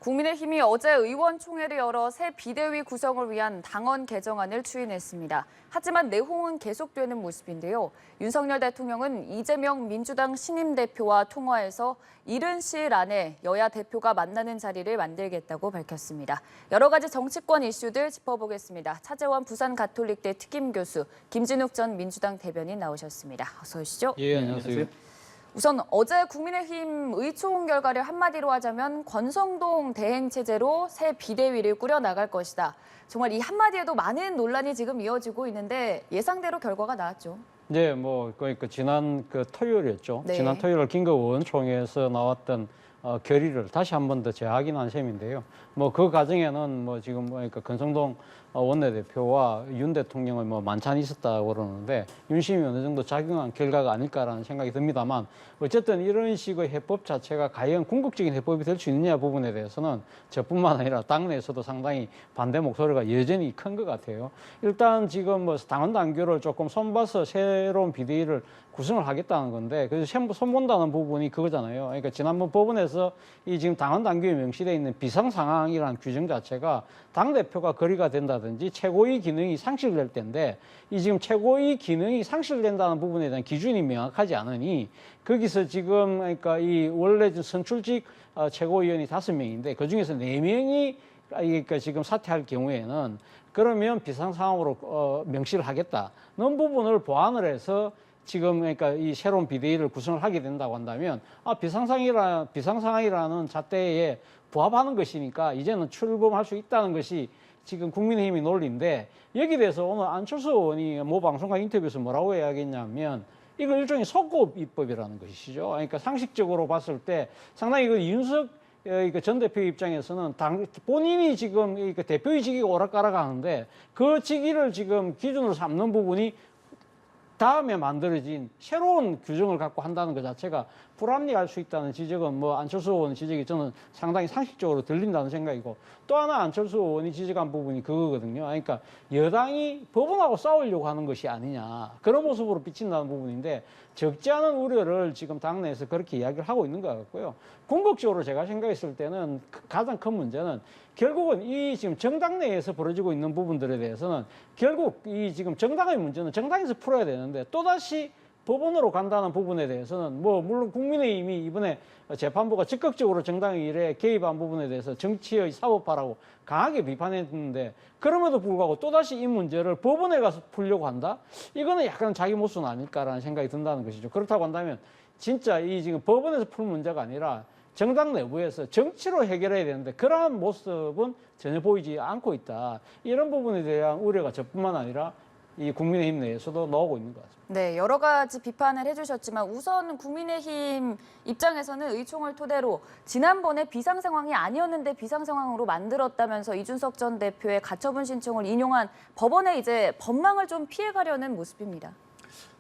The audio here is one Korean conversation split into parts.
국민의힘이 어제 의원총회를 열어 새 비대위 구성을 위한 당원 개정안을 추인했습니다. 하지만 내홍은 계속되는 모습인데요. 윤석열 대통령은 이재명 민주당 신임 대표와 통화해서 이른 시일 안에 여야 대표가 만나는 자리를 만들겠다고 밝혔습니다. 여러 가지 정치권 이슈들 짚어보겠습니다. 차재원 부산가톨릭대 특임교수, 김진욱 전 민주당 대변인 나오셨습니다. 어서 오시죠. 예, 안녕하세요. 우선 어제 국민의힘 의총 결과를 한마디로 하자면 권성동 대행체제로 새 비대위를 꾸려나갈 것이다. 정말 이 한마디에도 많은 논란이 지금 이어지고 있는데 예상대로 결과가 나왔죠. 네, 그러니까 지난 토요일이었죠. 네. 지난 토요일 긴급의원총회에서 나왔던 결의를 다시 한 번 더 재확인한 셈인데요. 그 과정에는 지금 그러니까 권성동 원내대표와 윤 대통령의 만찬이 있었다고 그러는데 윤심이 어느 정도 작용한 결과가 아닐까라는 생각이 듭니다만 어쨌든 이런 식의 해법 자체가 과연 궁극적인 해법이 될 수 있느냐 부분에 대해서는 저뿐만 아니라 당내에서도 상당히 반대 목소리가 여전히 큰 것 같아요. 일단 지금 당원 당규를 조금 손봐서 새로운 비대위를 구성을 하겠다는 건데 그래서 손본다는 부분이 그거잖아요. 그러니까 지난번 법원에서 이 지금 당원 당규에 명시되어 있는 비상 상황이라는 규정 자체가 당 대표가 거리가 된다든지 최고위 기능이 상실될 때인데 이 지금 최고위 기능이 상실된다는 부분에 대한 기준이 명확하지 않으니 거기서 지금 그러니까 이 원래 선출직 최고위원이 5명인데 그 중에서 4명이 그러니까 지금 사퇴할 경우에는 그러면 비상 상황으로 명시를 하겠다는 부분을 보완을 해서 지금 그러니까 이 새로운 비대위를 구성을 하게 된다고 한다면 비상상황이라는 잣대에 부합하는 것이니까 이제는 출범할 수 있다는 것이 지금 국민의힘이 논리인데 여기에 대해서 오늘 안철수 의원이 방송과 인터뷰에서 뭐라고 이야기했냐면 이거 일종의 속고 입법이라는 것이죠. 그러니까 상식적으로 봤을 때 상당히 윤석 전 대표 입장에서는 본인이 지금 대표의 직위가 오락가락하는데 그 직위를 지금 기준으로 삼는 부분이 다음에 만들어진 새로운 규정을 갖고 한다는 것 자체가 불합리할 수 있다는 지적은 안철수 의원 지적이 저는 상당히 상식적으로 들린다는 생각이고 또 하나 안철수 의원이 지적한 부분이 그거거든요. 그러니까 여당이 법원하고 싸우려고 하는 것이 아니냐 그런 모습으로 비친다는 부분인데 적지 않은 우려를 지금 당내에서 그렇게 이야기를 하고 있는 것 같고요. 궁극적으로 제가 생각했을 때는 가장 큰 문제는 결국은 이 지금 정당 내에서 벌어지고 있는 부분들에 대해서는 결국 이 지금 정당의 문제는 정당에서 풀어야 되는데 또다시 법원으로 간다는 부분에 대해서는 물론 국민의힘이 이번에 재판부가 적극적으로 정당의 일에 개입한 부분에 대해서 정치의 사법화라고 강하게 비판했는데 그럼에도 불구하고 또다시 이 문제를 법원에 가서 풀려고 한다? 이거는 약간 자기 모순 아닐까라는 생각이 든다는 것이죠. 그렇다고 한다면 진짜 이 지금 법원에서 풀 문제가 아니라 정당 내부에서 정치로 해결해야 되는데 그러한 모습은 전혀 보이지 않고 있다. 이런 부분에 대한 우려가 저뿐만 아니라 이 국민의힘 내에서도 나오고 있는 것 같습니다. 네, 여러 가지 비판을 해주셨지만 우선 국민의힘 입장에서는 의총을 토대로 지난번에 비상 상황이 아니었는데 비상 상황으로 만들었다면서 이준석 전 대표의 가처분 신청을 인용한 법원의 이제 법망을 좀 피해가려는 모습입니다.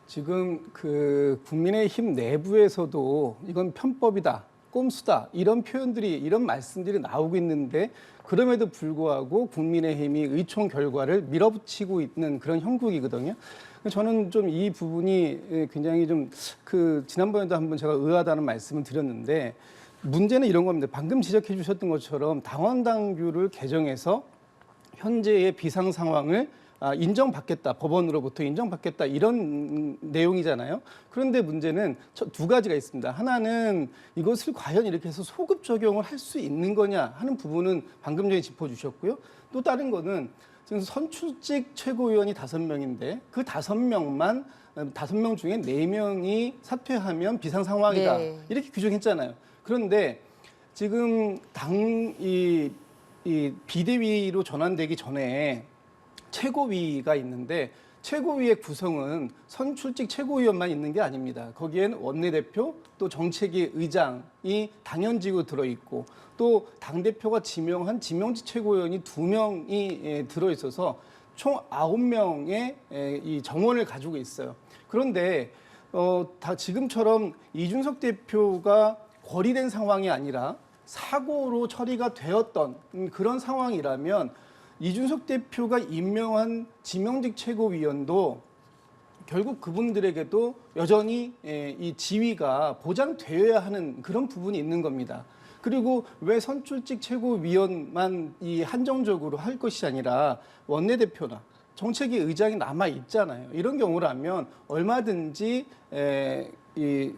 지금 국민의힘 내부에서도 이건 편법이다, 꼼수다 이런 표현들이 이런 말씀들이 나오고 있는데 그럼에도 불구하고 국민의힘이 의총 결과를 밀어붙이고 있는 그런 형국이거든요. 저는 좀 이 부분이 굉장히 좀 지난번에도 한번 제가 의아하다는 말씀을 드렸는데 문제는 이런 겁니다. 방금 지적해 주셨던 것처럼 당원 당규를 개정해서 현재의 비상 상황을 인정받겠다, 법원으로부터 인정받겠다 이런 내용이잖아요. 그런데 문제는 두 가지가 있습니다. 하나는 이것을 과연 이렇게 해서 소급 적용을 할 수 있는 거냐 하는 부분은 방금 전에 짚어주셨고요. 또 다른 거는 지금 선출직 최고위원이 5명인데 그 5명 중에 4명이 사퇴하면 비상 상황이다. 네. 이렇게 규정했잖아요. 그런데 지금 이 비대위로 전환되기 전에 최고위가 있는데 최고위의 구성은 선출직 최고위원만 있는 게 아닙니다. 거기엔 원내대표 또 정책위 의장이 당연직으로 들어있고 또 당대표가 지명한 지명직 최고위원이 2명이 들어있어서 총 9명의 이 정원을 가지고 있어요. 그런데 다 지금처럼 이준석 대표가 거리된 상황이 아니라 사고로 처리가 되었던 그런 상황이라면 이준석 대표가 임명한 지명직 최고위원도 결국 그분들에게도 여전히 이 지위가 보장되어야 하는 그런 부분이 있는 겁니다. 그리고 왜 선출직 최고위원만 이 한정적으로 할 것이 아니라 원내대표나 정책위 의장이 남아 있잖아요. 이런 경우라면 얼마든지 이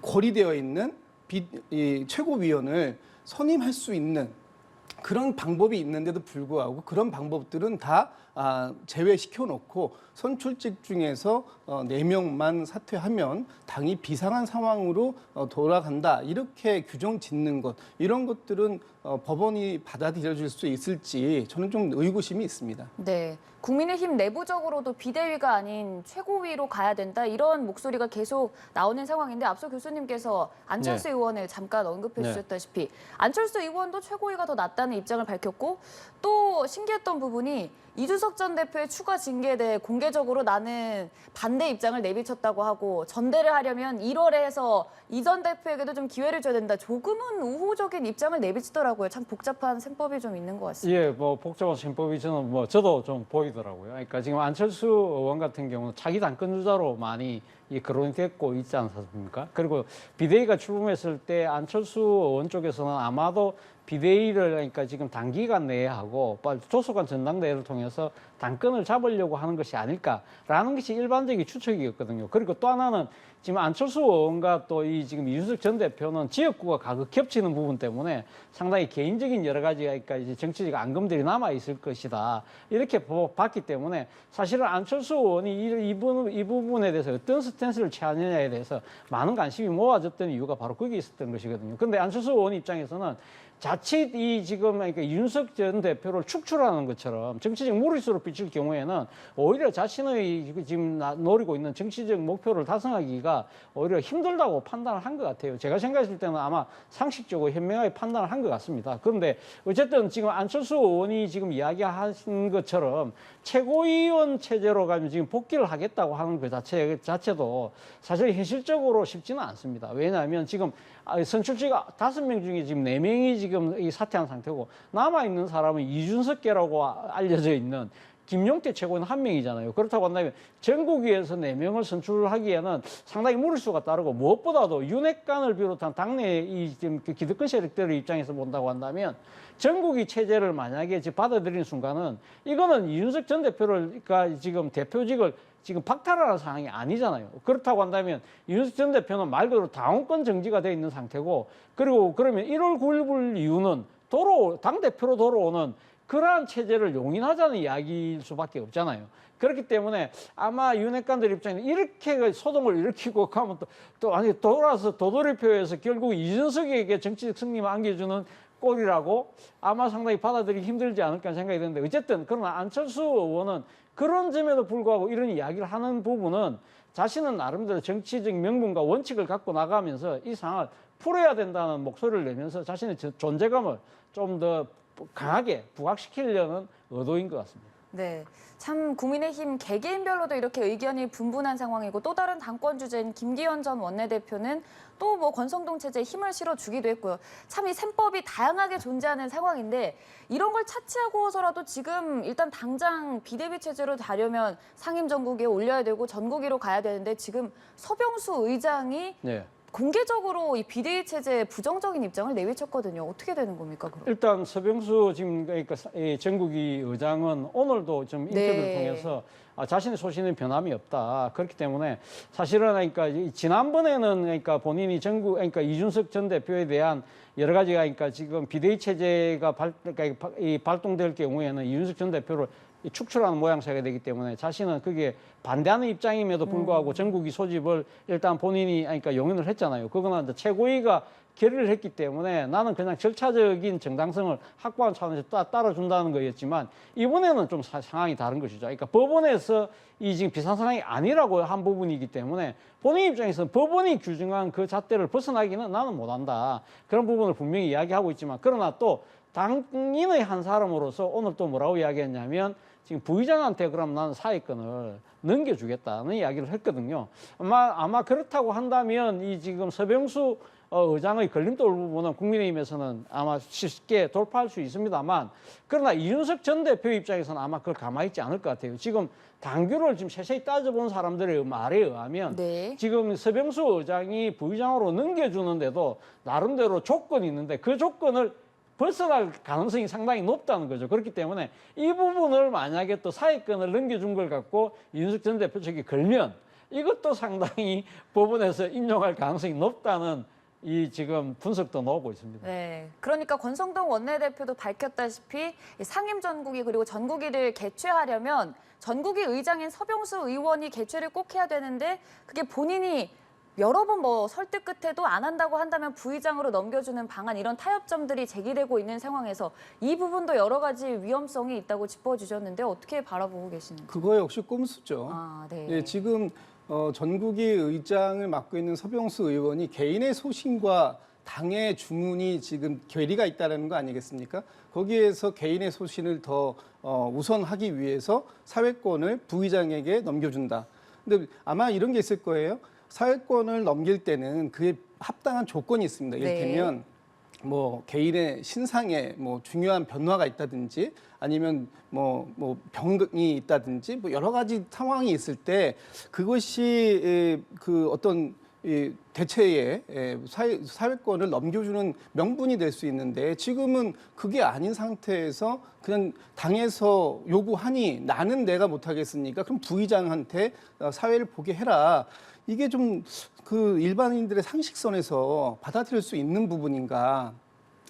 고리되어 있는 이 최고위원을 선임할 수 있는 그런 방법이 있는데도 불구하고 그런 방법들은 다 제외시켜 놓고 선출직 중에서 4명만 사퇴하면 당이 비상한 상황으로 돌아간다 이렇게 규정 짓는 것 이런 것들은 법원이 받아들여질 수 있을지 저는 좀 의구심이 있습니다. 네. 국민의힘 내부적으로도 비대위가 아닌 최고위로 가야 된다 이런 목소리가 계속 나오는 상황인데 앞서 교수님께서 안철수 의원을 잠깐 언급해 주셨다시피 안철수 의원도 최고위가 더 낫다는 입장을 밝혔고 또 신기했던 부분이 이준석 전 대표의 추가 징계에 대해 공개적으로 나는 반대 입장을 내비쳤다고 하고 전대를 하려면 1월에 해서 이 전 대표에게도 좀 기회를 줘야 된다. 조금은 우호적인 입장을 내비치더라고요. 참 복잡한 셈법이 좀 있는 것 같습니다. 예, 뭐 복잡한 셈법이 저는 저도 좀 보이더라고요. 그러니까 지금 안철수 의원 같은 경우는 자기 당권 주자로 많이 거론이 됐고 있지 않습니까? 그리고 비대위가 출범했을 때 안철수 의원 쪽에서는 아마도 비대위를 그러니까 지금 단기간 내에 하고 조속한 전당대회를 통해서 당권을 잡으려고 하는 것이 아닐까라는 것이 일반적인 추측이었거든요. 그리고 또 하나는 지금 안철수 의원과 또 이 지금 이준석 전 대표는 지역구가 가급 겹치는 부분 때문에 상당히 개인적인 여러 가지 그러니까 이제 정치적 앙금들이 남아 있을 것이다 이렇게 봤기 때문에 사실은 안철수 의원이 이 부분에 대해서 어떤 스탠스를 취하느냐에 대해서 많은 관심이 모아졌던 이유가 바로 거기에 있었던 것이거든요. 그런데 안철수 의원 입장에서는 자칫 이 지금 그러니까 이준석 전 대표를 축출하는 것처럼 정치적 무리수로 비칠 경우에는 오히려 자신의 지금 노리고 있는 정치적 목표를 달성하기가 오히려 힘들다고 판단을 한 것 같아요. 제가 생각했을 때는 아마 상식적으로 현명하게 판단을 한 것 같습니다. 그런데 어쨌든 지금 안철수 의원이 지금 이야기하신 것처럼 최고위원 체제로 가면 지금 복귀를 하겠다고 하는 그 자체도 사실 현실적으로 쉽지는 않습니다. 왜냐하면 지금 선출직가 5명 중에 지금 4명이 지금 이 사퇴한 상태고 남아있는 사람은 이준석계라고 알려져 있는 김용태 최고위원 1명이잖아요. 그렇다고 한다면 전국위에서 4명을 선출하기에는 상당히 무리수가 따르고 무엇보다도 윤핵관을 비롯한 당내 이 지금 기득권 세력들의 입장에서 본다고 한다면 전국위 체제를 만약에 받아들이는 순간은 이거는 이준석 전 대표가 지금 대표직을 지금 박탈하는 상황이 아니잖아요. 그렇다고 한다면 이준석 전 대표는 말 그대로 당원권 정지가 돼 있는 상태고 그리고 그러면 1월 9일 이후는 당대표로 돌아오는 그러한 체제를 용인하자는 이야기일 수밖에 없잖아요. 그렇기 때문에 아마 윤핵관들 입장에는 이렇게 소동을 일으키고 가면 또 아니 돌아서 도돌이표에서 결국 이준석에게 정치적 승리만 안겨주는 꼴이라고 아마 상당히 받아들이기 힘들지 않을까 생각이 드는데 어쨌든 그러나 안철수 의원은 그런 점에도 불구하고 이런 이야기를 하는 부분은 자신은 나름대로 정치적 명분과 원칙을 갖고 나가면서 이 상황을 풀어야 된다는 목소리를 내면서 자신의 존재감을 좀 더 강하게 부각시키려는 의도인 것 같습니다. 네, 참 국민의힘 개개인별로도 이렇게 의견이 분분한 상황이고 또 다른 당권 주제인 김기현 전 원내대표는 또 뭐 권성동 체제에 힘을 실어주기도 했고요. 참 이 셈법이 다양하게 존재하는 상황인데 이런 걸 차치하고서라도 지금 일단 당장 비대위 체제로 가려면 상임 전국위에 올려야 되고 전국위로 가야 되는데 지금 서병수 의장이 공개적으로 이 비대위 체제에 부정적인 입장을 내비쳤거든요. 어떻게 되는 겁니까? 그럼? 일단 서병수 지금 그러니까 전국위 의장은 오늘도 좀 인터뷰를 통해서 자신의 소신은 변함이 없다. 그렇기 때문에 사실은 그러니까 지난번에는 그러니까 본인이 그러니까 이준석 전 대표에 대한 여러 가지가 그러니까 지금 비대위 체제가 발동될 경우에는 이준석 전 대표를 축출하는 모양새가 되기 때문에 자신은 그게 반대하는 입장임에도 불구하고 전국위 소집을 일단 본인이 그러니까 용인을 했잖아요. 그거는 이제 최고위가 결의를 했기 때문에 나는 그냥 절차적인 정당성을 확보한 차원에서 따라준다는 거였지만 이번에는 좀 상황이 다른 것이죠. 그러니까 법원에서 이 지금 비상 상황이 아니라고 한 부분이기 때문에 본인 입장에서는 법원이 규정한 그 잣대를 벗어나기는 나는 못한다. 그런 부분을 분명히 이야기하고 있지만 그러나 또 당인의 한 사람으로서 오늘 또 뭐라고 이야기했냐면 지금 부의장한테 그럼 나는 사회권을 넘겨주겠다는 이야기를 했거든요. 아마 그렇다고 한다면 이 지금 서병수 의장의 걸림돌 부분은 국민의힘에서는 아마 쉽게 돌파할 수 있습니다만, 그러나 이준석 전 대표 입장에서는 아마 그걸 가만히 있지 않을 것 같아요. 지금 당규를 지금 세세히 따져본 사람들의 말에 의하면 네. 지금 서병수 의장이 부의장으로 넘겨주는데도 나름대로 조건이 있는데 그 조건을 벗어날 가능성이 상당히 높다는 거죠. 그렇기 때문에 이 부분을 만약에 또 사회권을 넘겨준 걸 갖고 이준석 전 대표 측이 걸면 이것도 상당히 법원에서 인용할 가능성이 높다는 이 지금 분석도 나오고 있습니다. 네, 그러니까 권성동 원내대표도 밝혔다시피 이 상임 전국위 그리고 전국위를 개최하려면 전국위 의장인 서병수 의원이 개최를 꼭 해야 되는데 그게 본인이 여러 번 뭐 설득 끝에도 안 한다고 한다면 부의장으로 넘겨주는 방안 이런 타협점들이 제기되고 있는 상황에서 이 부분도 여러 가지 위험성이 있다고 짚어주셨는데 어떻게 바라보고 계시는지. 그거 역시 꼼수죠. 아, 네. 예, 지금 전국위 의장을 맡고 있는 서병수 의원이 개인의 소신과 당의 주문이 지금 괴리가 있다는 거 아니겠습니까? 거기에서 개인의 소신을 더 우선하기 위해서 사회권을 부의장에게 넘겨준다. 근데 아마 이런 게 있을 거예요. 사회권을 넘길 때는 그에 합당한 조건이 있습니다. 이를테면 뭐 개인의 신상에 뭐 중요한 변화가 있다든지 아니면 뭐 병이 있다든지 뭐 여러 가지 상황이 있을 때 그것이 그 어떤 이 대체의 사회권을 넘겨주는 명분이 될 수 있는데 지금은 그게 아닌 상태에서 그냥 당에서 요구하니 나는 내가 못하겠으니까 그럼 부의장한테 사회를 보게 해라. 이게 좀 그 일반인들의 상식선에서 받아들일 수 있는 부분인가.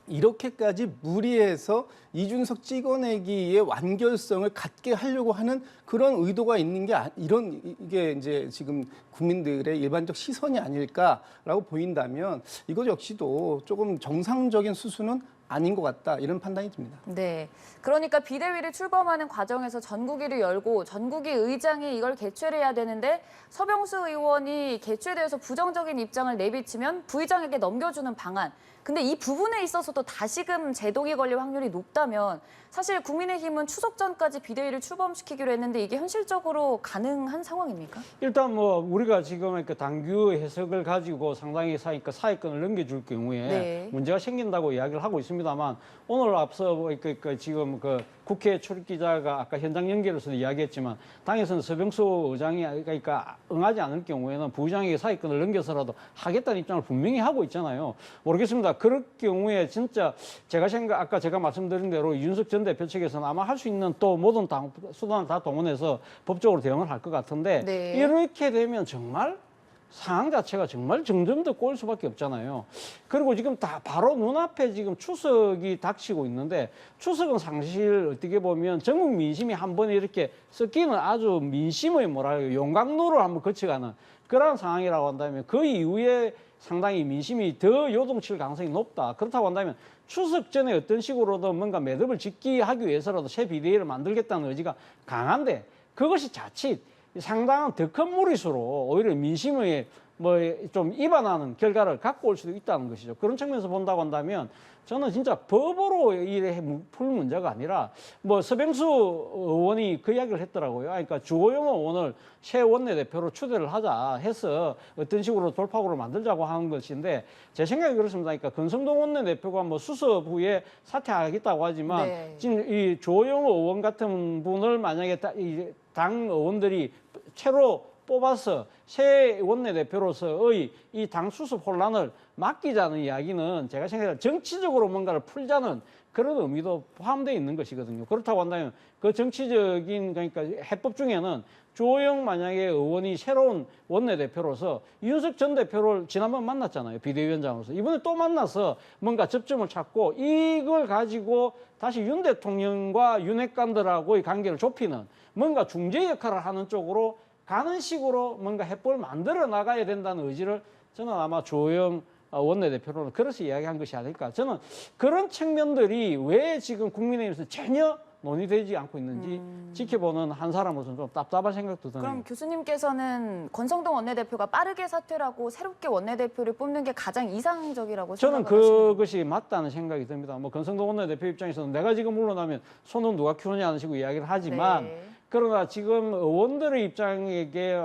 이렇게까지 무리해서 이준석 찍어내기의 완결성을 갖게 하려고 하는 그런 의도가 있는 게 이게 이제 지금 국민들의 일반적 시선이 아닐까라고 보인다면 이것 역시도 조금 정상적인 수순은 아닌 것 같다 이런 판단이 듭니다. 네, 그러니까 비대위를 출범하는 과정에서 전국위를 열고 전국위 의장이 이걸 개최를 해야 되는데 서병수 의원이 개최에 대해서 부정적인 입장을 내비치면 부의장에게 넘겨주는 방안. 근데 이 부분에 있어서도 다시금 제동이 걸릴 확률이 높다면 사실 국민의힘은 추석 전까지 비대위를 출범시키기로 했는데 이게 현실적으로 가능한 상황입니까? 일단 뭐 우리가 지금 그 당규 해석을 가지고 상당히 사회권을 넘겨줄 경우에 네. 문제가 생긴다고 이야기를 하고 있습니다만 오늘 앞서 지금 그 국회 출입기자가 아까 현장 연결에서도 이야기했지만 당에서는 서병수 의장이 그러니까 응하지 않을 경우에는 부의장에게 사회권을 넘겨서라도 하겠다는 입장을 분명히 하고 있잖아요. 모르겠습니다. 그럴 경우에 진짜 아까 제가 말씀드린 대로 이준석 전 대표 측에서는 아마 할 수 있는 또 모든 수단을 다 동원해서 법적으로 대응을 할 것 같은데 네. 이렇게 되면 정말 상황 자체가 정말 점점 더 꼬일 수밖에 없잖아요. 그리고 지금 다 바로 눈앞에 지금 추석이 닥치고 있는데 추석은 사실 어떻게 보면 전국 민심이 한 번에 이렇게 섞이는 아주 민심의 용광로를 한번 거쳐가는 그런 상황이라고 한다면 그 이후에 상당히 민심이 더 요동칠 가능성이 높다. 그렇다고 한다면 추석 전에 어떤 식으로든 뭔가 매듭을 짓기 하기 위해서라도 새 비대위를 만들겠다는 의지가 강한데 그것이 자칫 상당한 더 큰 무리수로 오히려 민심의 좀 위반하는 결과를 갖고 올 수도 있다는 것이죠. 그런 측면에서 본다고 한다면 저는 진짜 법으로 이래 풀 문제가 아니라 서병수 의원이 그 이야기를 했더라고요. 그러니까 주호영 의원을 새 원내대표로 추대를 하자 해서 어떤 식으로 돌파구를 만들자고 하는 것인데 제 생각이 그렇습니다. 그러니까 권성동 원내대표가 수석 후에 사퇴하겠다고 하지만 네. 지금 이 주호영 의원 같은 분을 만약에 당 의원들이 새로 뽑아서 새 원내대표로서의 이 당 수습 혼란을 맡기자는 이야기는 제가 생각해 정치적으로 뭔가를 풀자는 그런 의미도 포함되어 있는 것이거든요. 그렇다고 한다면 그 정치적인 그러니까 해법 중에는 주호영 만약에 의원이 새로운 원내대표로서 이준석 전 대표를 지난번 만났잖아요. 비대위원장으로서. 이번에 또 만나서 뭔가 접점을 찾고 이걸 가지고 다시 윤 대통령과 윤핵관들하고의 관계를 좁히는 뭔가 중재 역할을 하는 쪽으로 가는 식으로 뭔가 해법을 만들어 나가야 된다는 의지를 저는 아마 주호영 원내대표로는 그래서 이야기한 것이 아닐까. 저는 그런 측면들이 왜 지금 국민의힘에서 전혀 논의되지 않고 있는지 지켜보는 한 사람으로서는 좀 답답한 생각도 드네요. 그럼 교수님께서는 권성동 원내대표가 빠르게 사퇴를 하고 새롭게 원내대표를 뽑는 게 가장 이상적이라고 저는 생각하시나요? 그것이 맞다는 생각이 듭니다. 권성동 원내대표 입장에서는 내가 지금 물러나면 손은 누가 키우냐 하는 식으로 이야기를 하지만 네. 그러나 지금 의원들의 입장에게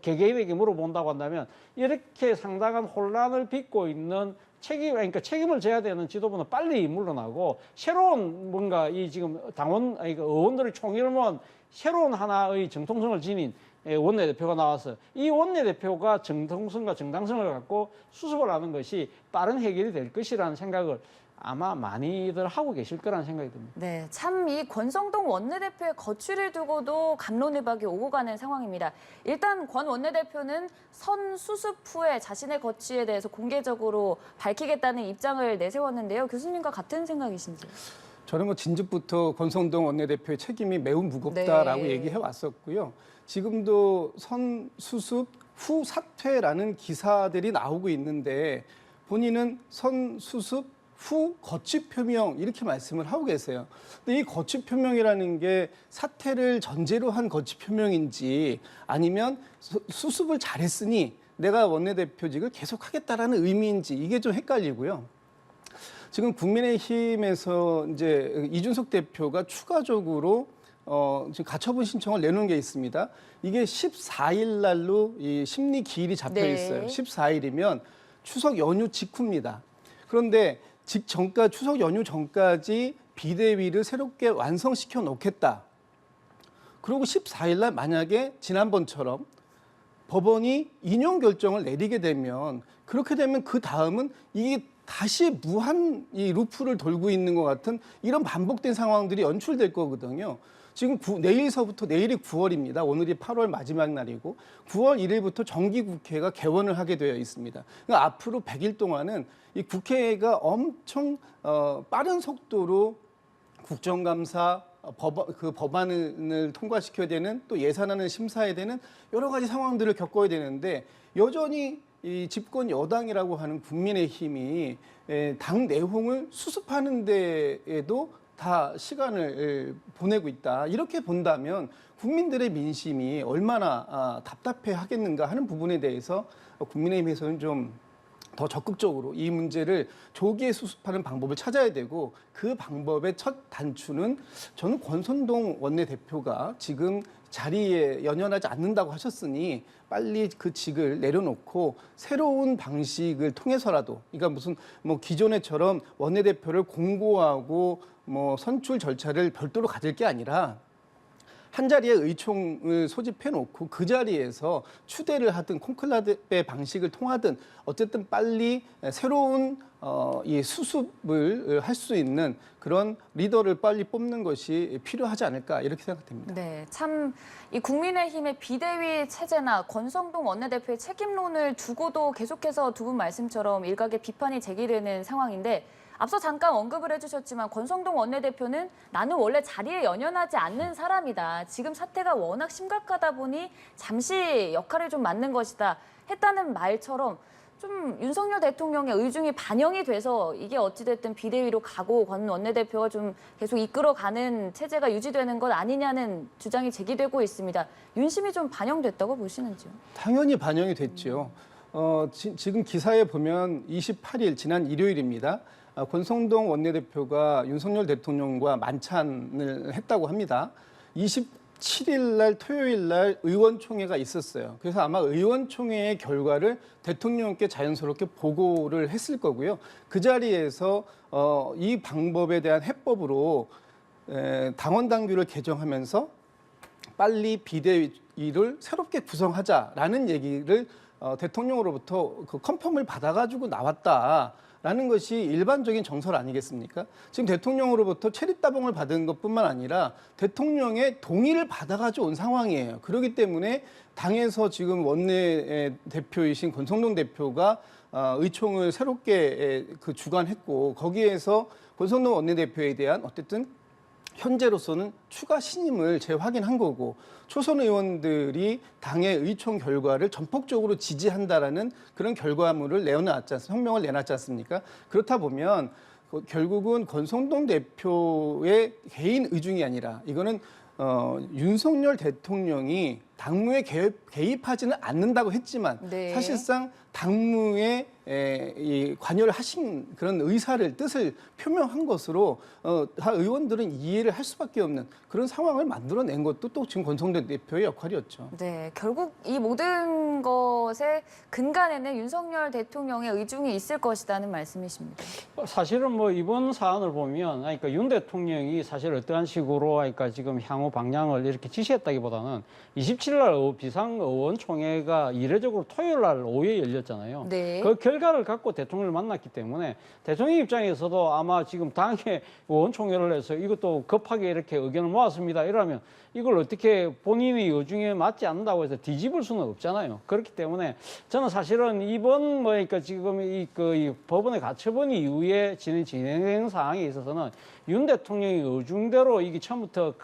개개인에게 물어본다고 한다면 이렇게 상당한 혼란을 빚고 있는 그러니까 책임을 져야 되는 지도부는 빨리 물러나고 새로운 뭔가 이 지금 의원들의 총의를 모은 새로운 하나의 정통성을 지닌 원내대표가 나와서 이 원내대표가 정통성과 정당성을 갖고 수습을 하는 것이 빠른 해결이 될 것이라는 생각을 아마 많이들 하고 계실 거라는 생각이 듭니다. 네, 참 이 권성동 원내대표의 거취를 두고도 갑론을박이 오고 가는 상황입니다. 일단 권 원내대표는 선 수습 후에 자신의 거취에 대해서 공개적으로 밝히겠다는 입장을 내세웠는데요. 교수님과 같은 생각이신지요? 저는 뭐 진즉부터 권성동 원내대표의 책임이 매우 무겁다라고 네. 얘기해 왔었고요. 지금도 선 수습 후 사퇴라는 기사들이 나오고 있는데 본인은 선 수습 후 거취 표명 이렇게 말씀을 하고 계세요. 근데 이 거취 표명이라는 게 사퇴를 전제로 한 거취 표명인지 아니면 수습을 잘했으니 내가 원내대표직을 계속하겠다라는 의미인지 이게 좀 헷갈리고요. 지금 국민의힘에서 이제 이준석 대표가 추가적으로 지금 가처분 신청을 내놓은 게 있습니다. 이게 14일 날로 이 심리 기일이 잡혀 있어요. 네. 14일이면 추석 연휴 직후입니다. 그런데 추석 연휴 전까지 비대위를 새롭게 완성시켜 놓겠다. 그리고 14일 날 만약에 지난번처럼 법원이 인용 결정을 내리게 되면 그렇게 되면 그 다음은 이게 다시 무한 이 루프를 돌고 있는 것 같은 이런 반복된 상황들이 연출될 거거든요. 지금 내일서부터 내일이 9월입니다. 오늘이 8월 마지막 날이고 9월 1일부터 정기국회가 개원을 하게 되어 있습니다. 그러니까 앞으로 100일 동안은 이 국회가 엄청 빠른 속도로 국정감사, 법안을 통과시켜야 되는 또 예산안을 심사해야 되는 여러 가지 상황들을 겪어야 되는데 여전히 이 집권 여당이라고 하는 국민의힘이 당 내용을 수습하는 데에도 다 시간을 보내고 있다. 이렇게 본다면 국민들의 민심이 얼마나 답답해 하겠는가 하는 부분에 대해서 국민의힘에서는 좀 더 적극적으로 이 문제를 조기에 수습하는 방법을 찾아야 되고 그 방법의 첫 단추는 저는 권선동 원내대표가 지금 자리에 연연하지 않는다고 하셨으니 빨리 그 직을 내려놓고 새로운 방식을 통해서라도 그러니까 무슨 뭐 기존에처럼 원내대표를 공고하고 뭐 선출 절차를 별도로 가질 게 아니라 한 자리에 의총을 소집해 놓고 그 자리에서 추대를 하든 콘클라베 방식을 통하든 어쨌든 빨리 새로운 이 수습을 할 수 있는 그런 리더를 빨리 뽑는 것이 필요하지 않을까 이렇게 생각됩니다. 네, 참 이 국민의힘의 비대위 체제나 권성동 원내대표의 책임론을 두고도 계속해서 두 분 말씀처럼 일각의 비판이 제기되는 상황인데 앞서 잠깐 언급을 해주셨지만 권성동 원내대표는 나는 원래 자리에 연연하지 않는 사람이다. 지금 사태가 워낙 심각하다 보니 잠시 역할을 좀 맡는 것이다. 했다는 말처럼 좀 윤석열 대통령의 의중이 반영이 돼서 이게 어찌됐든 비대위로 가고 권 원내대표가 좀 계속 이끌어가는 체제가 유지되는 것 아니냐는 주장이 제기되고 있습니다. 윤심이 좀 반영됐다고 보시는지요? 당연히 반영이 됐죠. 지금 기사에 보면 28일 지난 일요일입니다. 권성동 원내대표가 윤석열 대통령과 만찬을 했다고 합니다. 27일 날 토요일 날 의원총회가 있었어요. 그래서 아마 의원총회의 결과를 대통령께 자연스럽게 보고를 했을 거고요. 그 자리에서 이 방법에 대한 해법으로 당원 당규를 개정하면서 빨리 비대위를 새롭게 구성하자라는 얘기를 대통령으로부터 그 컨펌을 받아가지고 나왔다라는 것이 일반적인 정설 아니겠습니까? 지금 대통령으로부터 체리따봉을 받은 것뿐만 아니라 대통령의 동의를 받아가지고 온 상황이에요. 그렇기 때문에 당에서 지금 원내 대표이신 권성동 대표가 의총을 새롭게 그 주관했고 거기에서 권성동 원내대표에 대한 어쨌든 현재로서는 추가 신임을 재확인한 거고 초선 의원들이 당의 의총 결과를 전폭적으로 지지한다라는 그런 결과물을 성명을 내놨지 않습니까? 그렇다 보면 결국은 권성동 대표의 개인 의중이 아니라 이거는 윤석열 대통령이 당무에 개입하지는 않는다고 했지만 네. 사실상 당무에 이 관여를 하신 그런 의사를 뜻을 표명한 것으로 다 의원들은 이해를 할 수밖에 없는 그런 상황을 만들어낸 것도 또 지금 권성동 대표의 역할이었죠. 네, 결국 이 모든 것의 근간에는 윤석열 대통령의 의중이 있을 것이라는 말씀이십니다. 사실은 뭐 이번 사안을 보면, 그러니까 윤 대통령이 사실 어떠한 식으로, 그러니까 지금 향후 방향을 이렇게 지시했다기보다는 27일 비상의원총회가 이례적으로 토요일 날 오후에 열렸잖아요. 네. 그 결과를 갖고 대통령을 만났기 때문에 대통령 입장에서도 아마 지금 당에 의원총회를 해서 이것도 급하게 이렇게 의견을 모았습니다. 이러면 이걸 어떻게 본인의 의중에 맞지 않는다고 해서 뒤집을 수는 없잖아요. 그렇기 때문에 저는 사실은 이번 그러니까 지금 이 법원의 가처분 이후에 진행 사항에 있어서는 윤 대통령의 의중대로 이게 처음부터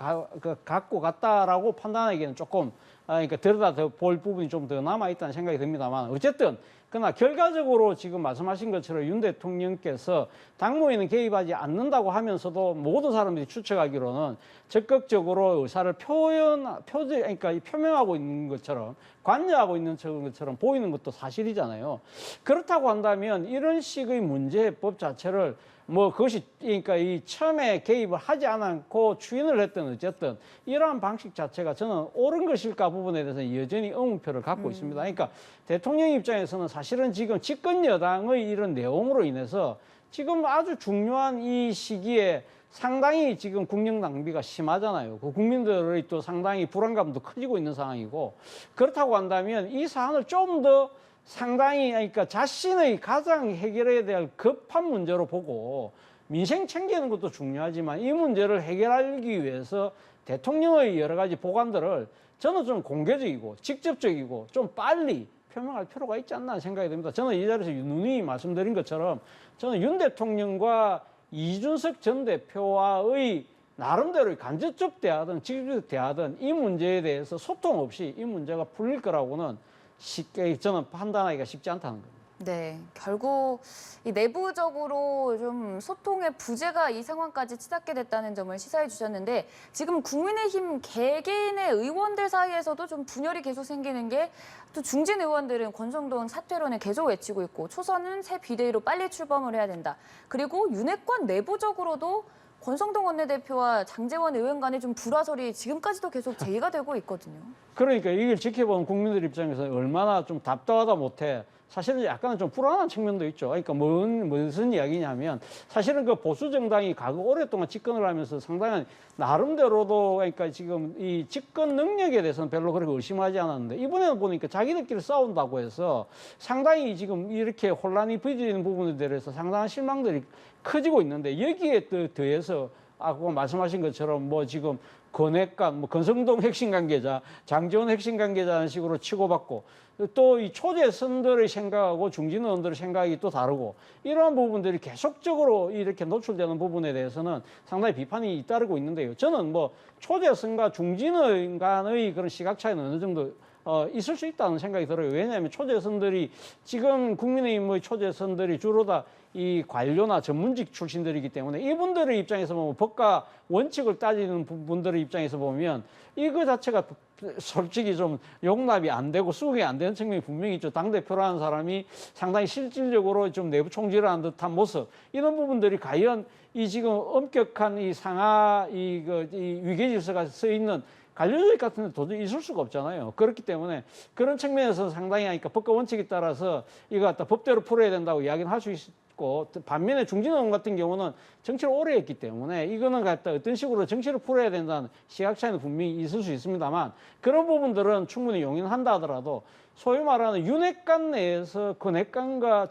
갖고 갔다라고 판단하기에는 조금 그러니까 들여다 볼 부분이 좀 더 남아 있다는 생각이 듭니다만 어쨌든 그러나 결과적으로 지금 말씀하신 것처럼 윤 대통령께서 당무에는 개입하지 않는다고 하면서도 모든 사람들이 추측하기로는 적극적으로 의사를 그러니까 표명하고 있는 것처럼 관여하고 있는 것처럼 보이는 것도 사실이잖아요. 그렇다고 한다면 이런 식의 문제법 자체를 뭐 그것이 그러니까 이 처음에 개입을 하지 않고 추인을 했던 어쨌든 이러한 방식 자체가 저는 옳은 것일까 부분에 대해서 여전히 의문표를 갖고 있습니다. 그러니까 대통령 입장에서는 사실은 지금 집권 여당의 이런 내용으로 인해서 지금 아주 중요한 이 시기에 상당히 지금 국력 낭비가 심하잖아요. 그 국민들의 또 상당히 불안감도 커지고 있는 상황이고 그렇다고 한다면 이 사안을 좀 더 상당히 그러니까 자신의 가장 해결해야 될 급한 문제로 보고 민생 챙기는 것도 중요하지만 이 문제를 해결하기 위해서 대통령의 여러 가지 보관들을 저는 좀 공개적이고 직접적이고 좀 빨리 표명할 필요가 있지 않나 생각이 듭니다. 저는 이 자리에서 누누이 말씀드린 것처럼 저는 윤 대통령과 이준석 전 대표와의 나름대로의 간접적 대화든 직접적 대화든 이 문제에 대해서 소통 없이 이 문제가 풀릴 거라고는 쉽게 저는 판단하기가 쉽지 않다는 겁니다. 네, 결국 이 내부적으로 좀 소통의 부재가 이 상황까지 치닫게 됐다는 점을 시사해 주셨는데 지금 국민의힘 개개인의 의원들 사이에서도 좀 분열이 계속 생기는 게 또 중진 의원들은 권성동 사퇴론을 계속 외치고 있고 초선은 새 비대위로 빨리 출범을 해야 된다. 그리고 윤핵관 내부적으로도 권성동 원내대표와 장제원 의원 간의 좀 불화설이 지금까지도 계속 제기가 되고 있거든요. 그러니까 이걸 지켜보는 국민들 입장에서 얼마나 좀 답답하다 못해 사실은 약간은 좀 불안한 측면도 있죠. 그러니까 무슨 이야기냐면 사실은 그 보수 정당이 오랫동안 집권을 하면서 상당한 나름대로도 그러니까 지금 이 집권 능력에 대해서는 별로 그렇게 의심하지 않았는데 이번에는 보니까 자기들끼리 싸운다고 해서 상당히 지금 이렇게 혼란이 빚어지는 부분에 대해서 상당한 실망들이 커지고 있는데 여기에 또 더해서 아까 말씀하신 것처럼 뭐 지금 권핵관, 뭐 권성동 핵심 관계자, 장제원 핵심 관계자라는 식으로 치고받고 또 이 초재선들의 생각하고 중진 의원들의 생각이 또 다르고 이러한 부분들이 계속적으로 이렇게 노출되는 부분에 대해서는 상당히 비판이 잇따르고 있는데요. 저는 뭐 초재선과 중진 간의 그런 시각 차이는 어느 정도 있을 수 있다는 생각이 들어요. 왜냐하면 초재선들이 지금 국민의힘의 초재선들이 주로 다 이 관료나 전문직 출신들이기 때문에 이분들의 입장에서 보면 법과 원칙을 따지는 분들의 입장에서 보면 이거 자체가 솔직히 좀 용납이 안 되고 수긍이 안 되는 측면이 분명히 있죠. 당대표라는 사람이 상당히 실질적으로 좀 내부 총질을 하는 듯한 모습 이런 부분들이 과연 이 지금 엄격한 이 상하 이 위계 질서가 써 있는 관료조직 같은 데 도저히 있을 수가 없잖아요. 그렇기 때문에 그런 측면에서 상당히 하니까 법과 원칙에 따라서 이거 갖다 법대로 풀어야 된다고 이야기는 할 수 있고 반면에 중진의원 같은 경우는 정치를 오래 했기 때문에 이거는 갖다 어떤 식으로 정치를 풀어야 된다는 시각 차이는 분명히 있을 수 있습니다만 그런 부분들은 충분히 용인한다 하더라도 소위 말하는 윤핵관 내에서 권핵관과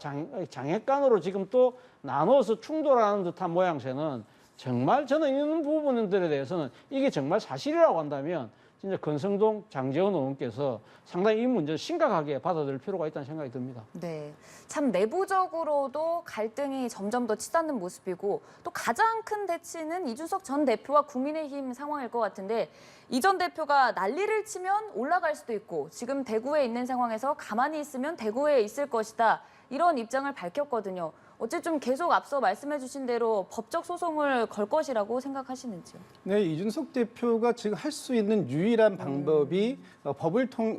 장핵관으로 지금 또 나눠서 충돌하는 듯한 모양새는 정말 저는 이런 부분들에 대해서는 이게 정말 사실이라고 한다면 진짜 권성동, 장제원 의원께서 상당히 이 문제를 심각하게 받아들일 필요가 있다는 생각이 듭니다. 네, 참 내부적으로도 갈등이 점점 더 치닫는 모습이고 또 가장 큰 대치는 이준석 전 대표와 국민의힘 상황일 것 같은데 이 전 대표가 난리를 치면 올라갈 수도 있고 지금 대구에 있는 상황에서 가만히 있으면 대구에 있을 것이다. 이런 입장을 밝혔거든요. 어째 좀 계속 앞서 말씀해 주신 대로 법적 소송을 걸 것이라고 생각하시는지요? 네, 이준석 대표가 지금 할 수 있는 유일한 방법이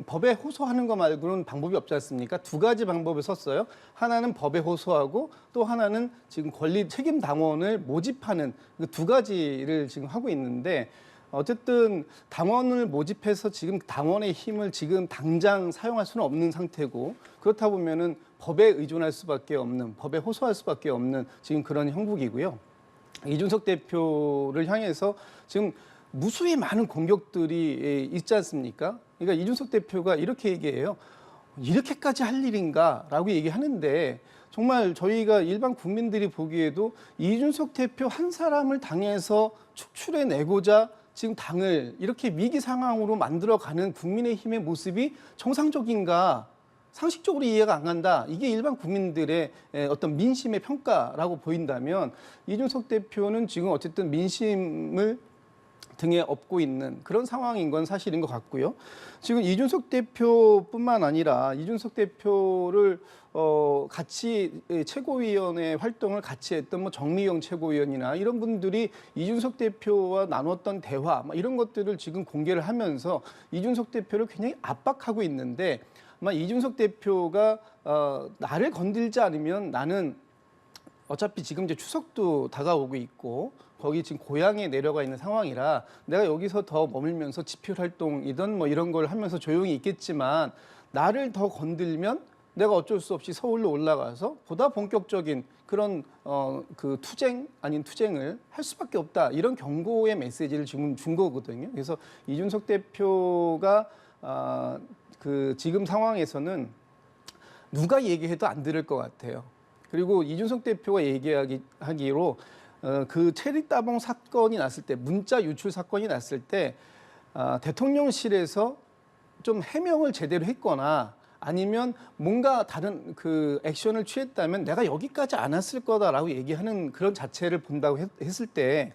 법에 호소하는 것 말고는 방법이 없지 않습니까? 두 가지 방법을 썼어요. 하나는 법에 호소하고 또 하나는 지금 권리 책임 당원을 모집하는 그 두 가지를 지금 하고 있는데 어쨌든 당원을 모집해서 지금 당원의 힘을 지금 당장 사용할 수는 없는 상태고 그렇다 보면은 법에 의존할 수밖에 없는, 법에 호소할 수밖에 없는 지금 그런 형국이고요. 이준석 대표를 향해서 지금 무수히 많은 공격들이 있지 않습니까? 그러니까 이준석 대표가 이렇게 얘기해요. 이렇게까지 할 일인가라고 얘기하는데 정말 저희가 일반 국민들이 보기에도 이준석 대표 한 사람을 당에서 축출해내고자 지금 당을 이렇게 위기 상황으로 만들어가는 국민의힘의 모습이 정상적인가? 상식적으로 이해가 안 간다. 이게 일반 국민들의 어떤 민심의 평가라고 보인다면 이준석 대표는 지금 어쨌든 민심을 등에 업고 있는 그런 상황인 건 사실인 것 같고요. 지금 이준석 대표뿐만 아니라 이준석 대표를 같이 최고위원회 활동을 같이 했던 뭐 정미경 최고위원이나 이런 분들이 이준석 대표와 나눴던 대화 이런 것들을 지금 공개를 하면서 이준석 대표를 굉장히 압박하고 있는데 아마 이준석 대표가 나를 건들지 않으면 나는 어차피 지금 이제 추석도 다가오고 있고 거기 지금 고향에 내려가 있는 상황이라 내가 여기서 더 머물면서 집필 활동이든 뭐 이런 걸 하면서 조용히 있겠지만 나를 더 건들면 내가 어쩔 수 없이 서울로 올라가서 보다 본격적인 그런 그 투쟁 아닌 투쟁을 할 수밖에 없다 이런 경고의 메시지를 지금 준 거거든요. 그래서 이준석 대표가 그 지금 상황에서는 누가 얘기해도 안 들을 것 같아요. 그리고 이준석 대표가 얘기하기로 그 체리 따봉 사건이 났을 때 문자 유출 사건이 났을 때 대통령실에서 좀 해명을 제대로 했거나 아니면 뭔가 다른 그 액션을 취했다면 내가 여기까지 안 왔을 거다라고 얘기하는 그런 자체를 본다고 했을 때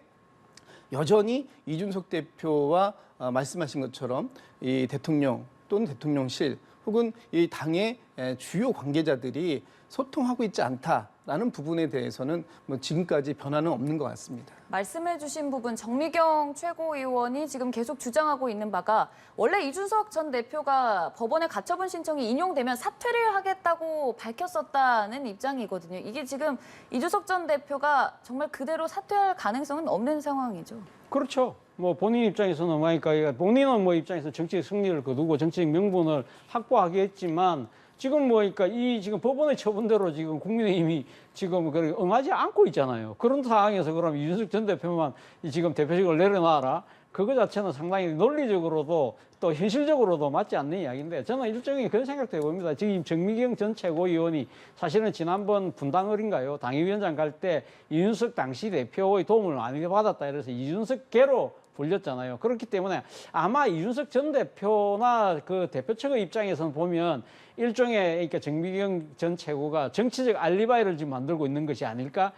여전히 이준석 대표와 말씀하신 것처럼 이 대통령 또는 대통령실 혹은 이 당의 주요 관계자들이 소통하고 있지 않다라는 부분에 대해서는 뭐 지금까지 변화는 없는 것 같습니다. 말씀해 주신 부분 정미경 최고위원이 지금 계속 주장하고 있는 바가 원래 이준석 전 대표가 법원에 가처분 신청이 인용되면 사퇴를 하겠다고 밝혔었다는 입장이거든요. 이게 지금 이준석 전 대표가 정말 그대로 사퇴할 가능성은 없는 상황이죠. 그렇죠. 뭐 본인 입장에서는 그러니까 본인은 뭐 입장에서 정치적 승리를 거두고 정치적 명분을 확보하기 했지만 지금 뭐 그러니까 이 지금 법원의 처분대로 지금 국민의힘이 지금 그 응하지 않고 있잖아요. 그런 상황에서 그럼 이준석 전 대표만 지금 대표직을 내려놔라. 그거 자체는 상당히 논리적으로도 또 현실적으로도 맞지 않는 이야기인데 저는 일종의 그런 생각도 해봅니다. 지금 정미경 전 최고위원이 사실은 지난번 분당을인가요? 당협위원장 갈 때 이준석 당시 대표의 도움을 많이 받았다. 이래서 이준석계로 불렸잖아요. 그렇기 때문에 아마 이준석 전 대표나 그 대표 측의 입장에서는 보면 일종의 그러니까 정미경 전 최고가 정치적 알리바이를 지금 만들고 있는 것이 아닐까?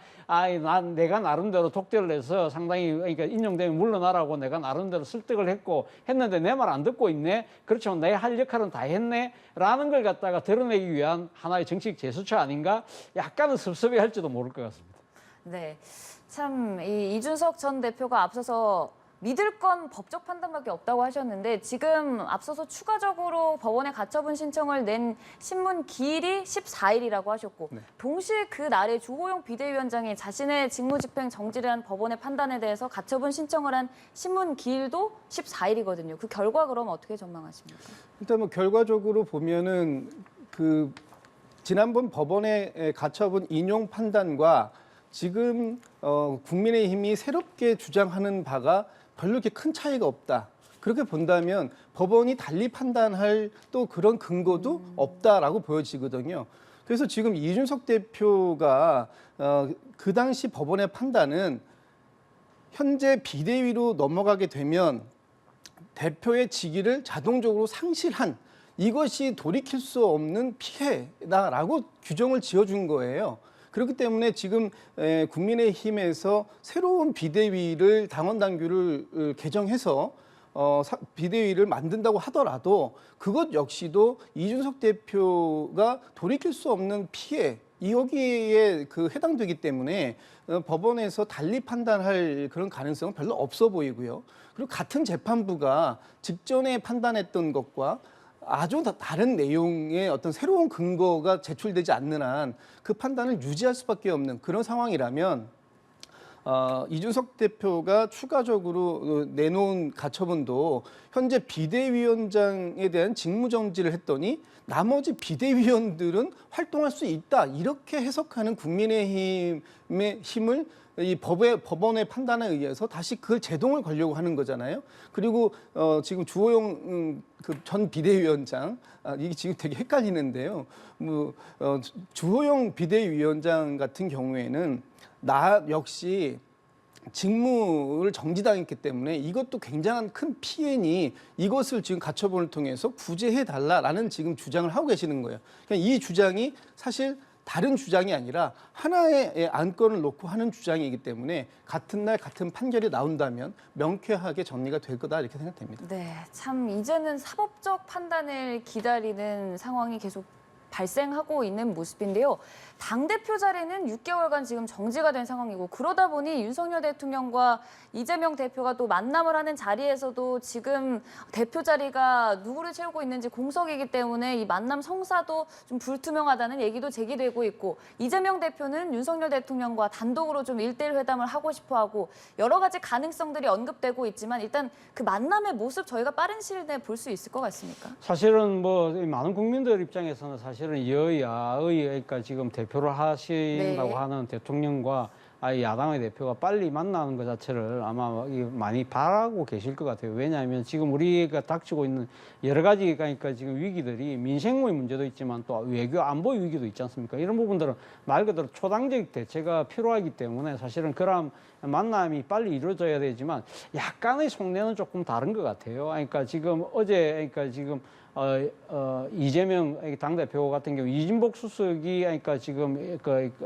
내가 나름대로 독대를 해서 상당히 그러니까 인용되면 물러나라고 내가 나름대로 설득을 했는데 내 말 안 듣고 있네. 그렇지만 내 할 역할은 다 했네. 라는 걸 갖다가 드러내기 위한 하나의 정치적 제스처 아닌가? 약간은 섭섭해할지도 모를 것 같습니다. 네, 참 이준석 전 대표가 앞서서 믿을 건 법적 판단밖에 없다고 하셨는데 지금 앞서서 추가적으로 법원에 가처분 신청을 낸 신문 기일이 14일이라고 하셨고 네. 동시에 그 날에 주호영 비대위원장이 자신의 직무집행 정지를 한 법원의 판단에 대해서 가처분 신청을 한 신문 기일도 14일이거든요. 그 결과 그럼 어떻게 전망하십니까? 일단 뭐 결과적으로 보면은 그 지난번 법원의 가처분 인용 판단과 지금 국민의힘이 새롭게 주장하는 바가 별로 이렇게 큰 차이가 없다. 그렇게 본다면 법원이 달리 판단할 또 그런 근거도 없다라고 보여지거든요. 그래서 지금 이준석 대표가 그 당시 법원의 판단은 현재 비대위로 넘어가게 되면 대표의 직위를 자동적으로 상실한 이것이 돌이킬 수 없는 피해다라고 규정을 지어준 거예요. 그렇기 때문에 지금 국민의힘에서 새로운 비대위를 당원 당규를 개정해서 비대위를 만든다고 하더라도 그것 역시도 이준석 대표가 돌이킬 수 없는 피해 여기에 해당되기 때문에 법원에서 달리 판단할 그런 가능성은 별로 없어 보이고요. 그리고 같은 재판부가 직전에 판단했던 것과 아주 다른 내용의 어떤 새로운 근거가 제출되지 않는 한 그 판단을 유지할 수밖에 없는 그런 상황이라면 이준석 대표가 추가적으로 내놓은 가처분도 현재 비대위원장에 대한 직무정지를 했더니 나머지 비대위원들은 활동할 수 있다 이렇게 해석하는 국민의힘의 힘을 이 법원의 판단에 의해서 다시 그걸 제동을 걸려고 하는 거잖아요. 그리고 지금 주호영 전 비대위원장 이게 지금 되게 헷갈리는데요. 주호영 비대위원장 같은 경우에는 나 역시 직무를 정지당했기 때문에 이것도 굉장한 큰 피해니 이것을 지금 가처분을 통해서 구제해달라라는 지금 주장을 하고 계시는 거예요. 그러니까 이 주장이 사실 다른 주장이 아니라 하나의 안건을 놓고 하는 주장이기 때문에 같은 날 같은 판결이 나온다면 명쾌하게 정리가 될 거다 이렇게 생각됩니다. 네, 참 이제는 사법적 판단을 기다리는 상황이 계속 발생하고 있는 모습인데요. 당대표 자리는 6개월간 지금 정지가 된 상황이고 그러다 보니 윤석열 대통령과 이재명 대표가 또 만남을 하는 자리에서도 지금 대표 자리가 누구를 채우고 있는지 공석이기 때문에 이 만남 성사도 좀 불투명하다는 얘기도 제기되고 있고 이재명 대표는 윤석열 대통령과 단독으로 좀 1대1 회담을 하고 싶어 하고 여러 가지 가능성들이 언급되고 있지만 일단 그 만남의 모습 저희가 빠른 시일 내에 볼 수 있을 것 같습니까? 사실은 많은 국민들 입장에서는 사실은 여야의 그러니까 지금 대표를 하신다고 네. 하는 대통령과 야당의 대표가 빨리 만나는 것 자체를 아마 많이 바라고 계실 것 같아요. 왜냐하면 지금 우리가 닥치고 있는 여러 가지 그러니까 지금 위기들이 민생의 문제도 있지만 또 외교 안보 위기도 있지 않습니까? 이런 부분들은 말 그대로 초당적 대처가 필요하기 때문에 사실은 그런 만남이 빨리 이루어져야 되지만 약간의 속내는 조금 다른 것 같아요. 그러니까 지금 어제 그러니까 지금 이재명 당대표 같은 경우 이진복 수석이 그러니까 지금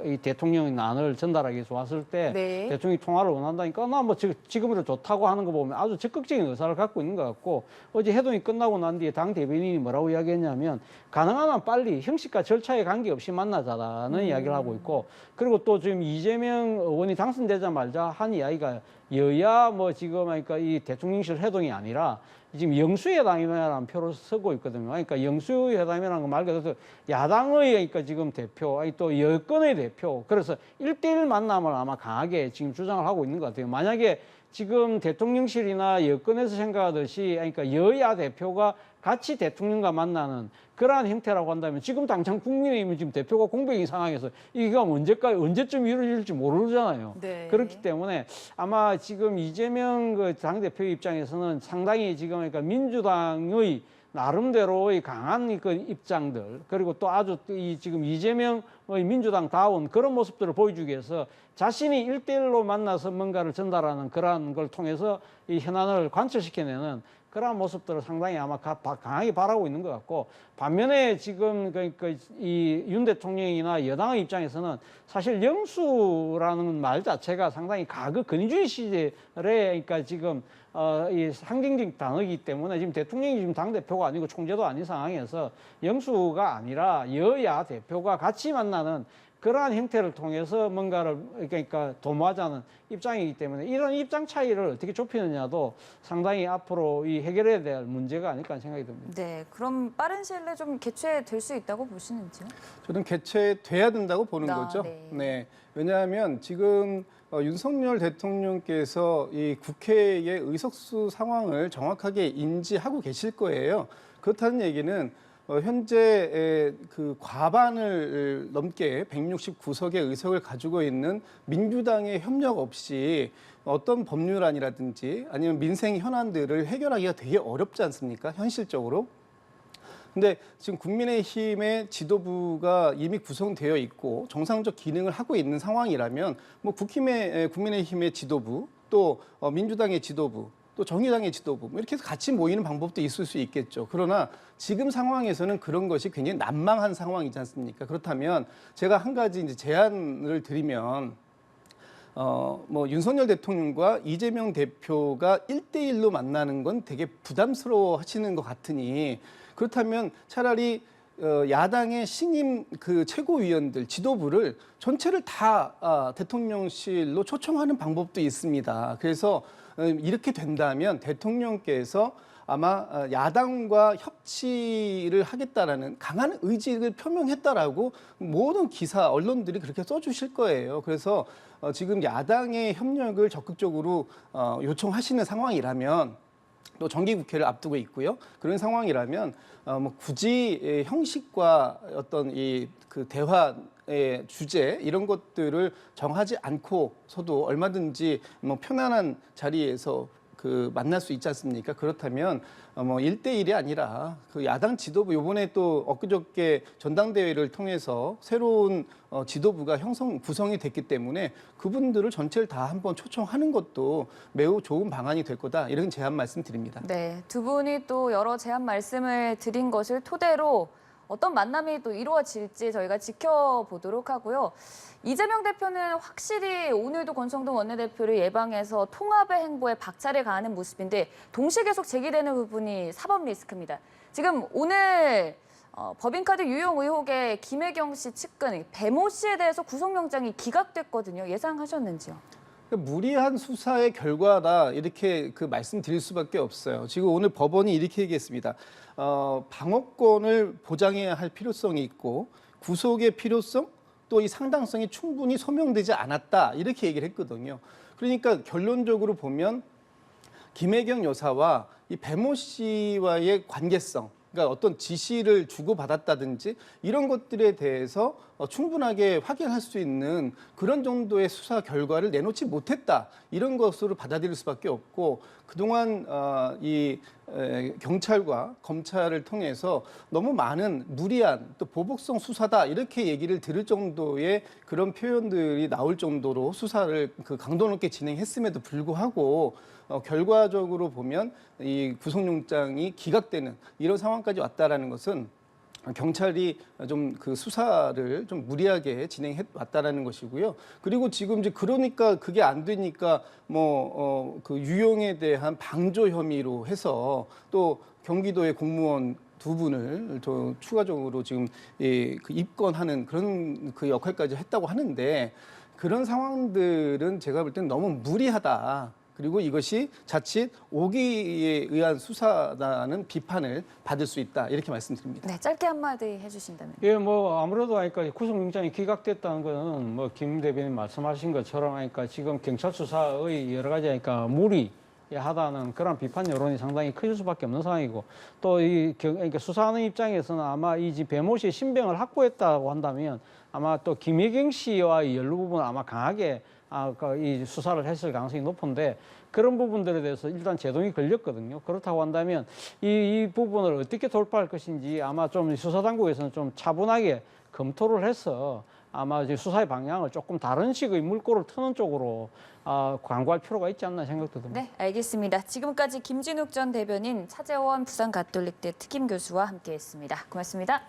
이 대통령의 난을 전달하기 위해서 왔을 때 네. 대통령이 통화를 원한다니까 나 뭐 지금으로 좋다고 하는 거 보면 아주 적극적인 의사를 갖고 있는 것 같고 어제 회동이 끝나고 난 뒤에 당 대변인이 뭐라고 이야기했냐면 가능한 한 빨리 형식과 절차에 관계없이 만나자라는 이야기를 하고 있고 그리고 또 지금 이재명 의원이 당선되자마자 한 이야기가 여야 지금 그러니까 이 대통령실 회동이 아니라 지금 영수회담이라는 표를 쓰고 있거든요. 그러니까 영수회담이라는 거 말 그대로 야당의 그러니까 지금 대표, 또 여권의 대표, 그래서 1대1 만남을 아마 강하게 지금 주장을 하고 있는 것 같아요. 만약에 지금 대통령실이나 여권에서 생각하듯이 그러니까 여야 대표가 같이 대통령과 만나는 그러한 형태라고 한다면 지금 당장 국민의힘은 지금 대표가 공백인 상황에서 이게 언제쯤 이루어질지 모르잖아요. 네. 그렇기 때문에 아마 지금 이재명 당대표 입장에서는 상당히 지금 그러니까 민주당의 나름대로의 강한 입장들 그리고 또 아주 지금 이재명의 민주당다운 그런 모습들을 보여주기 위해서 자신이 1대1로 만나서 뭔가를 전달하는 그러한 걸 통해서 이 현안을 관철시켜내는 그러한 모습들을 상당히 아마 강하게 바라고 있는 것 같고 반면에 지금 이 윤 대통령이나 여당의 입장에서는 사실 영수라는 말 자체가 상당히 근위주의 시절에 그러니까 지금 이 상징적 단어이기 때문에 지금 대통령이 지금 당대표가 아니고 총재도 아닌 상황에서 영수가 아니라 여야 대표가 같이 만나는 그러한 형태를 통해서 뭔가를 그러니까 도모하자는 입장이기 때문에 이런 입장 차이를 어떻게 좁히느냐도 상당히 앞으로 이 해결해야 될 문제가 아닐까 하는 생각이 듭니다. 네, 그럼 빠른 시일 내에 좀 개최될 수 있다고 보시는지요? 저는 개최돼야 된다고 보는 거죠. 네. 네. 왜냐하면 지금 윤석열 대통령께서 이 국회의 의석수 상황을 정확하게 인지하고 계실 거예요. 그렇다는 얘기는 현재 그 과반을 넘게 169석의 의석을 가지고 있는 민주당의 협력 없이 어떤 법률안이라든지 아니면 민생 현안들을 해결하기가 되게 어렵지 않습니까? 현실적으로. 근데 지금 국민의힘의 지도부가 이미 구성되어 있고 정상적 기능을 하고 있는 상황이라면 국민의힘의 지도부 또 민주당의 지도부 또 정의당의 지도부 이렇게 해서 같이 모이는 방법도 있을 수 있겠죠. 그러나 지금 상황에서는 그런 것이 굉장히 난망한 상황이지 않습니까? 그렇다면 제가 한 가지 이제 제안을 드리면 윤석열 대통령과 이재명 대표가 1대1로 만나는 건 되게 부담스러워 하시는 것 같으니 그렇다면 차라리 야당의 신임 그 최고위원들 지도부를 전체를 다 대통령실로 초청하는 방법도 있습니다. 그래서 이렇게 된다면 대통령께서 아마 야당과 협치를 하겠다라는 강한 의지를 표명했다라고 모든 기사 언론들이 그렇게 써주실 거예요. 그래서 지금 야당의 협력을 적극적으로 요청하시는 상황이라면 또 정기국회를 앞두고 있고요. 그런 상황이라면 뭐 굳이 형식과 어떤 이 그 대화의 주제 이런 것들을 정하지 않고서도 얼마든지 뭐 편안한 자리에서 그 만날 수 있지 않습니까? 그렇다면 뭐 1대1이 아니라 그 야당 지도부 요번에 또 엊그저께 전당대회를 통해서 새로운 지도부가 구성이 됐기 때문에 그분들을 전체를 다 한번 초청하는 것도 매우 좋은 방안이 될 거다. 이런 제안 말씀드립니다. 네, 두 분이 또 여러 제안 말씀을 드린 것을 토대로 어떤 만남이 또 이루어질지 저희가 지켜보도록 하고요. 이재명 대표는 확실히 오늘도 권성동 원내대표를 예방해서 통합의 행보에 박차를 가하는 모습인데 동시에 계속 제기되는 부분이 사법 리스크입니다. 지금 오늘 법인카드 유용 의혹의 김혜경 씨 측근 배모 씨에 대해서 구속영장이 기각됐거든요. 예상하셨는지요? 무리한 수사의 결과다 이렇게 그 말씀드릴 수밖에 없어요. 지금 오늘 법원이 이렇게 얘기했습니다. 방어권을 보장해야 할 필요성이 있고 구속의 필요성 또 이 상당성이 충분히 소명되지 않았다 이렇게 얘기를 했거든요. 그러니까 결론적으로 보면 김혜경 여사와 이 배모 씨와의 관계성, 그러니까 어떤 지시를 주고받았다든지 이런 것들에 대해서 충분하게 확인할 수 있는 그런 정도의 수사 결과를 내놓지 못했다. 이런 것으로 받아들일 수밖에 없고 그동안 이 경찰과 검찰을 통해서 너무 많은 무리한 또 보복성 수사다 이렇게 얘기를 들을 정도의 그런 표현들이 나올 정도로 수사를 그 강도 높게 진행했음에도 불구하고 결과적으로 보면 이 구속영장이 기각되는 이런 상황까지 왔다라는 것은 경찰이 좀 그 수사를 좀 무리하게 진행해 왔다라는 것이고요. 그리고 지금 이제 그러니까 그게 안 되니까 뭐 그 유용에 대한 방조 혐의로 해서 또 경기도의 공무원 두 분을 더 추가적으로 지금 그 입건하는 그런 그 역할까지 했다고 하는데 그런 상황들은 제가 볼 때는 너무 무리하다. 그리고 이것이 자칫 오기에 의한 수사라는 비판을 받을 수 있다. 이렇게 말씀드립니다. 네, 짧게 한마디 해주신다면. 예, 뭐 아무래도 하니까 구속영장이 기각됐다는 거는 뭐 김 대변인 말씀하신 것처럼 하니까 지금 경찰 수사의 여러 가지 하니까 무리하다는 그런 비판 여론이 상당히 커질 수밖에 없는 상황이고 또 이 그러니까 수사하는 입장에서는 아마 이 배모 씨의 신병을 확보했다고 한다면 아마 또 김혜경 씨와의 연루 부분은 아마 강하게 이 수사를 했을 가능성이 높은데 그런 부분들에 대해서 일단 제동이 걸렸거든요. 그렇다고 한다면 이 부분을 어떻게 돌파할 것인지 아마 좀 수사당국에서는 좀 차분하게 검토를 해서 아마 이제 수사의 방향을 조금 다른 식의 물꼬를 트는 쪽으로 강구할 필요가 있지 않나 생각도 듭니다. 네, 알겠습니다. 지금까지 김진욱 전 대변인, 차재원 부산가톨릭대 특임교수와 함께했습니다. 고맙습니다.